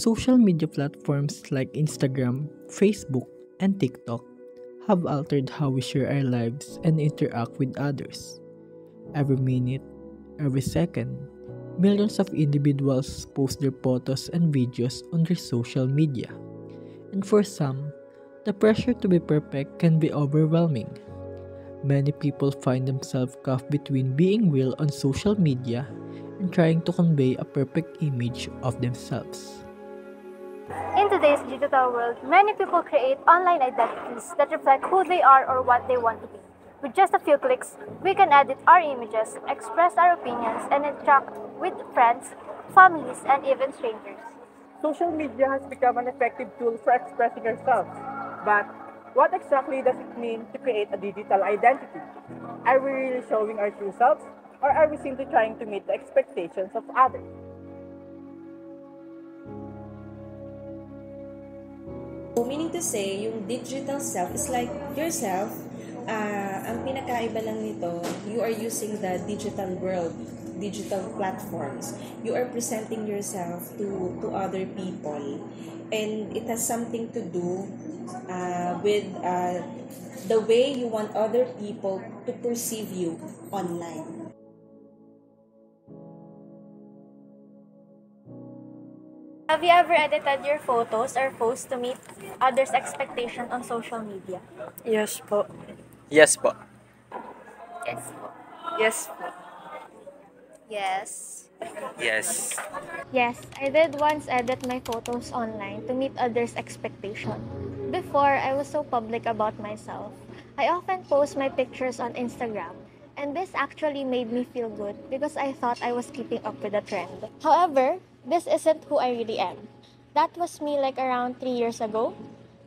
Social media platforms like Instagram, Facebook, and TikTok have altered how we share our lives and interact with others. Every minute, every second, millions of individuals post their photos and videos on their social media. And for some, the pressure to be perfect can be overwhelming. Many people find themselves caught between being real on social media and trying to convey a perfect image of themselves. In today's digital world, many people create online identities that reflect who they are or what they want to be. With just a few clicks, we can edit our images, express our opinions, and interact with friends, families, and even strangers. Social media has become an effective tool for expressing ourselves. But what exactly does it mean to create a digital identity? Are we really showing our true selves, or are we simply trying to meet the expectations of others? So, meaning to say, yung digital self is like yourself. Ang pinakaiba lang nito, you are using the digital world, digital platforms. You are presenting yourself to other people. And it has something to do with the way you want other people to perceive you online. Have you ever edited your photos or posts to meet others' expectations on social media? Yes po. Yes po. Yes po. Yes po. Yes. Yes. Yes, I did once edit my photos online to meet others' expectation. Before, I was so public about myself. I often post my pictures on Instagram, and this actually made me feel good because I thought I was keeping up with the trend. However, this isn't who I really am. That was me like around 3 years ago.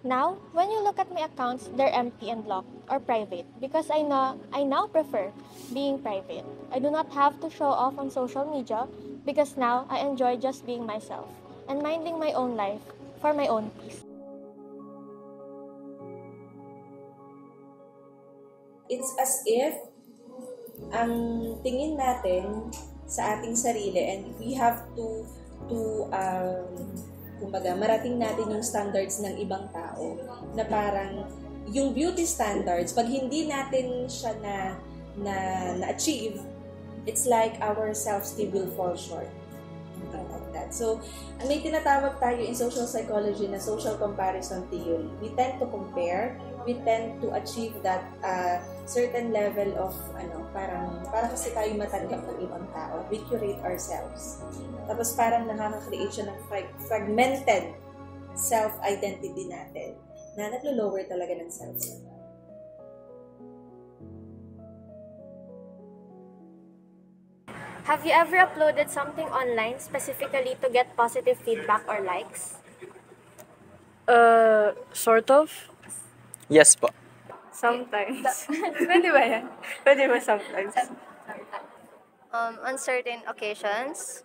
Now, when you look at my accounts, they're empty and blocked or private because I now prefer being private. I do not have to show off on social media because now I enjoy just being myself and minding my own life for my own peace. It's as if ang tingin natin sa ating sarili and we have to kumbaga, marating natin yung standards ng ibang tao na parang yung beauty standards, pag hindi natin siya na-achieve, it's like our self-esteem will fall short. Something like that. So, may tinatawag tayo in social psychology na social comparison theory. We tend to compare, we tend to achieve that certain level of, parang kasi tayo matanggap ng ibang tao. We curate ourselves. Tapos parang nakaka-create siya ng fragmented self-identity natin na naglo-lower talaga ng self-esteem. Have you ever uploaded something online specifically to get positive feedback or likes? Sort of. Yes po. Sometimes. Pwede ba yan? Pwede ba sometimes? On certain occasions.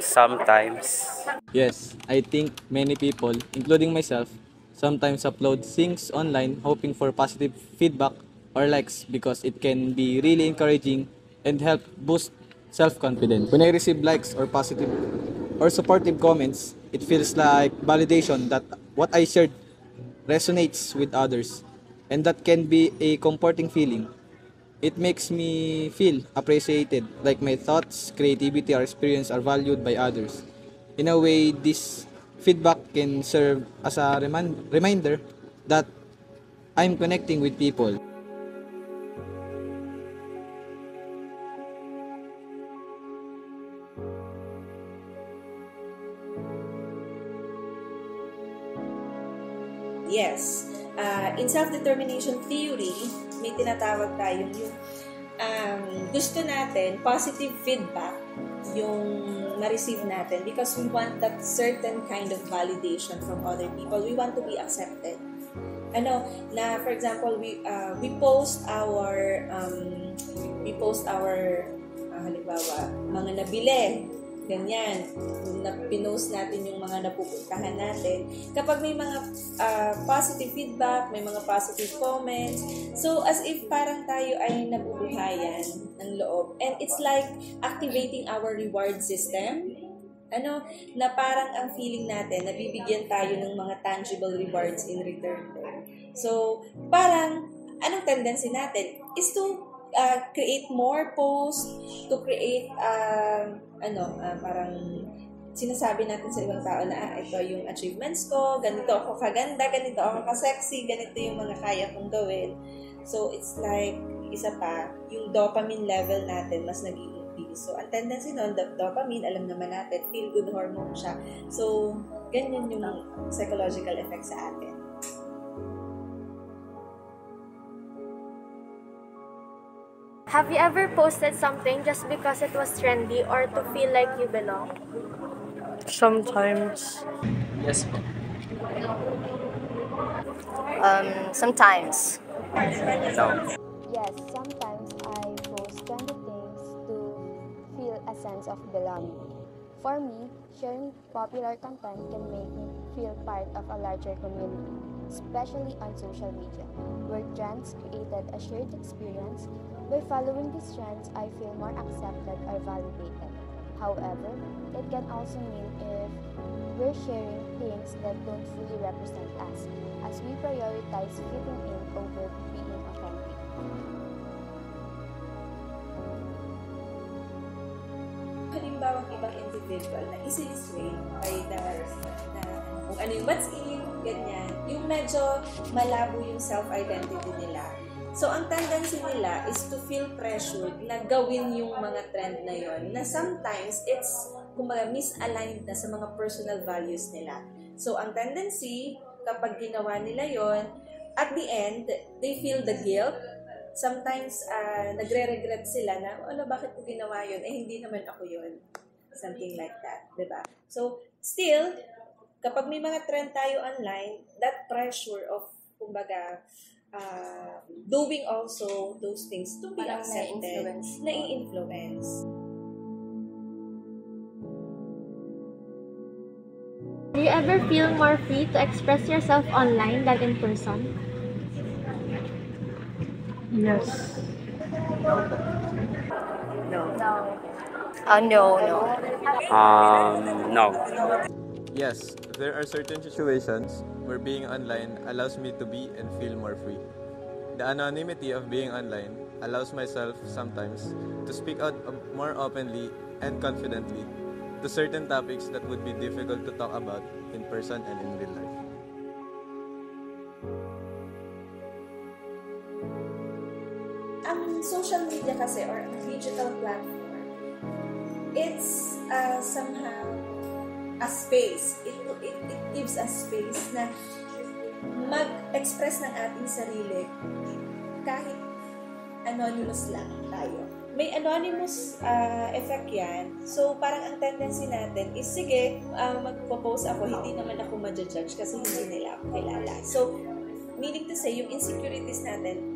Sometimes. Yes, I think many people, including myself, sometimes upload things online hoping for positive feedback or likes because it can be really encouraging and help boost self-confidence. When I receive likes or positive or supportive comments, it feels like validation that what I shared resonates with others, and that can be a comforting feeling. It makes me feel appreciated, like my thoughts, creativity, or experience are valued by others. In a way, this feedback can serve as a reminder that I'm connecting with people. Yes. In self-determination theory, may tinatawag tayong yung gusto natin, positive feedback yung ma-receive natin because we want that certain kind of validation from other people. We want to be accepted. For example, we post our halimbawa, mga nabili, ganyan, pinost natin yung mga napupuntahan natin. Kapag may mga positive feedback, may mga positive comments, so as if parang tayo ay nabubuhayan ng loob. And it's like activating our reward system na parang ang feeling natin, nabibigyan tayo ng mga tangible rewards in return. So, parang, anong tendency natin is to create more posts, to create, parang sinasabi natin sa ibang tao na ito yung achievements ko, ganito ako kaganda, ganito ako ka-sexy, ganito yung mga kaya kong gawin. So, it's like, isa pa, yung dopamine level natin mas nag-increase. So, ang tendency nun, dopamine, alam naman natin, feel-good hormone siya. So, ganyan yung psychological effect sa atin. Have you ever posted something just because it was trendy or to feel like you belong? Sometimes. Yes po. Sometimes. No. Yes, sometimes I post trendy things to feel a sense of belonging. For me, sharing popular content can make me feel part of a larger community, especially on social media, where trends created a shared experience. By following these trends, I feel more accepted or validated. However, it can also mean if we're sharing things that don't fully represent us, as we prioritize fitting in over being authentic. Halimbawa, ibang individual na easily swayed by na kung ano yung what's in, ganyan, yung medyo malabo yung self-identity nila. So, ang tendency nila is to feel pressured na gawin yung mga trend na yon na sometimes it's misaligned na sa mga personal values nila. So, ang tendency, kapag ginawa nila yon at the end, they feel the guilt. Sometimes, nagre-regret sila na, bakit ko ginawa yun? Hindi naman ako yun. Something like that, diba? So, still, kapag may mga trend tayo online, that pressure of, kumbaga, doing also those things to be accepted, nai-influence. Do you ever feel more free to express yourself online than in person? Yes. No. No. Yes, there are certain situations where being online allows me to be and feel more free. The anonymity of being online allows myself sometimes to speak out more openly and confidently to certain topics that would be difficult to talk about in person and in real life. Ang social media kasi or ang digital platform, it's somehow a space. It gives us space na mag-express ng ating sarili kahit anonymous lang tayo. May anonymous effect yan. So, parang ang tendency natin is, sige, magpo-post ako, hindi naman ako ma-judge kasi hindi nila ako kilala. So, meaning to say, yung insecurities natin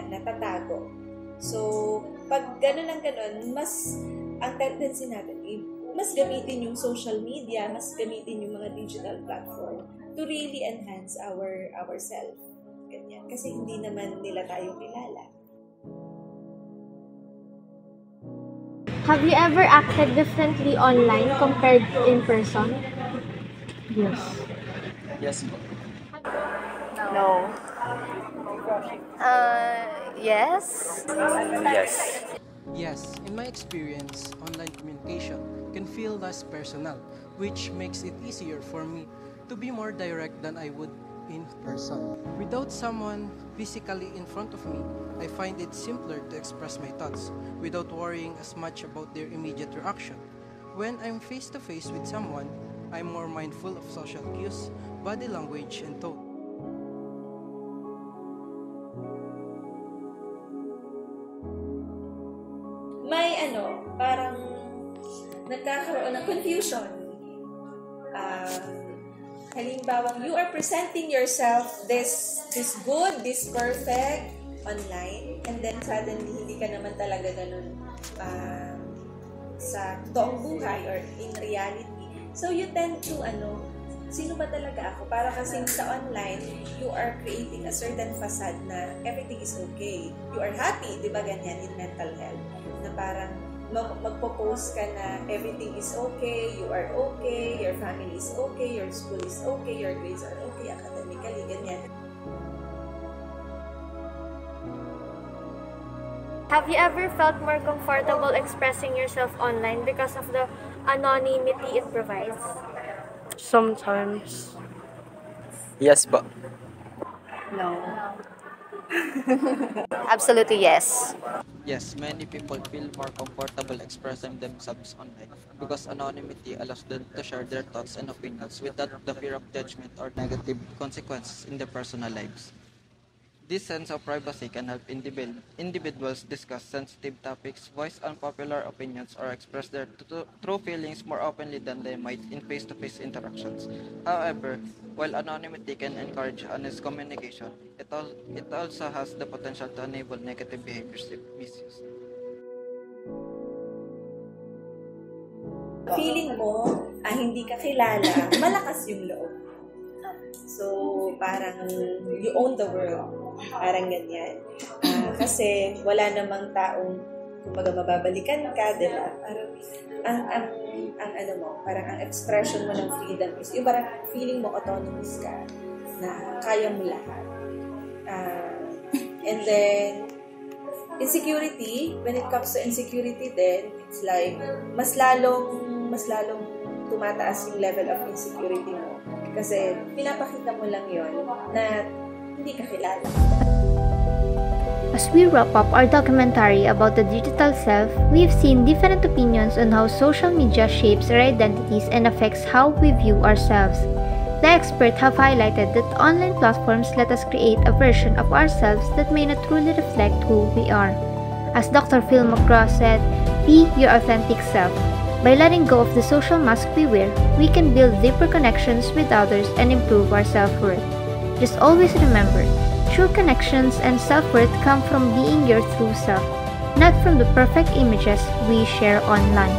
natatago. So, pag ganun ang ganun, mas ang tendency natin, mas gamitin yung social media, mas gamitin yung mga digital platform to really enhance ourselves. Ganyan. Kasi hindi naman nila tayo kilala. Have you ever acted differently online compared in person? Yes. Yes po. No. Yes. Yes. Yes, in my experience, online communication can feel less personal, which makes it easier for me to be more direct than I would in person. Without someone physically in front of me, I find it simpler to express my thoughts without worrying as much about their immediate reaction. When I'm face-to-face with someone, I'm more mindful of social cues, body language, and tone. May parang nagkakaroon ng confusion. Halimbawa, you are presenting yourself this good, this perfect online, and then suddenly hindi ka naman talaga ganun sa totoong buhay or in reality. So you tend to sino ba talaga ako? Para kasing sa online, you are creating a certain facade na everything is okay. You are happy, di ba ganyan in mental health? Na parang magpo-post ka na everything is okay, you are okay, your family is okay, your school is okay, your grades are okay, academically, ganyan. Have you ever felt more comfortable expressing yourself online because of the anonymity it provides? Sometimes. Yes po. No. Absolutely yes. Yes, many people feel more comfortable expressing themselves online because anonymity allows them to share their thoughts and opinions without the fear of judgment or negative consequences in their personal lives. This sense of privacy can help individuals discuss sensitive topics, voice unpopular opinions, or express their true feelings more openly than they might in face-to-face interactions. However, while anonymity can encourage honest communication, it also has the potential to enable negative behaviors if misused. Feeling mo, hindi ka kilala, malakas yung loob. So, parang you own the world. Parang ganyan. Kasi wala namang taong kumbaga mababalikan ka, di ba? Parang parang ang expression mo ng freedom is, yung parang feeling mo autonomous ka, na kaya mo lahat. And then, insecurity, when it comes to insecurity then, it's like, mas lalong tumataas yung level of insecurity mo. Kasi pinapakita mo lang yon na hindi ka kilala. As we wrap up our documentary about the digital self, we've seen different opinions on how social media shapes our identities and affects how we view ourselves. The experts have highlighted that online platforms let us create a version of ourselves that may not truly reflect who we are. As Dr. Phil McGraw said, "Be your authentic self." By letting go of the social mask we wear, we can build deeper connections with others and improve our self-worth. Just always remember, true connections and self-worth come from being your true self, not from the perfect images we share online.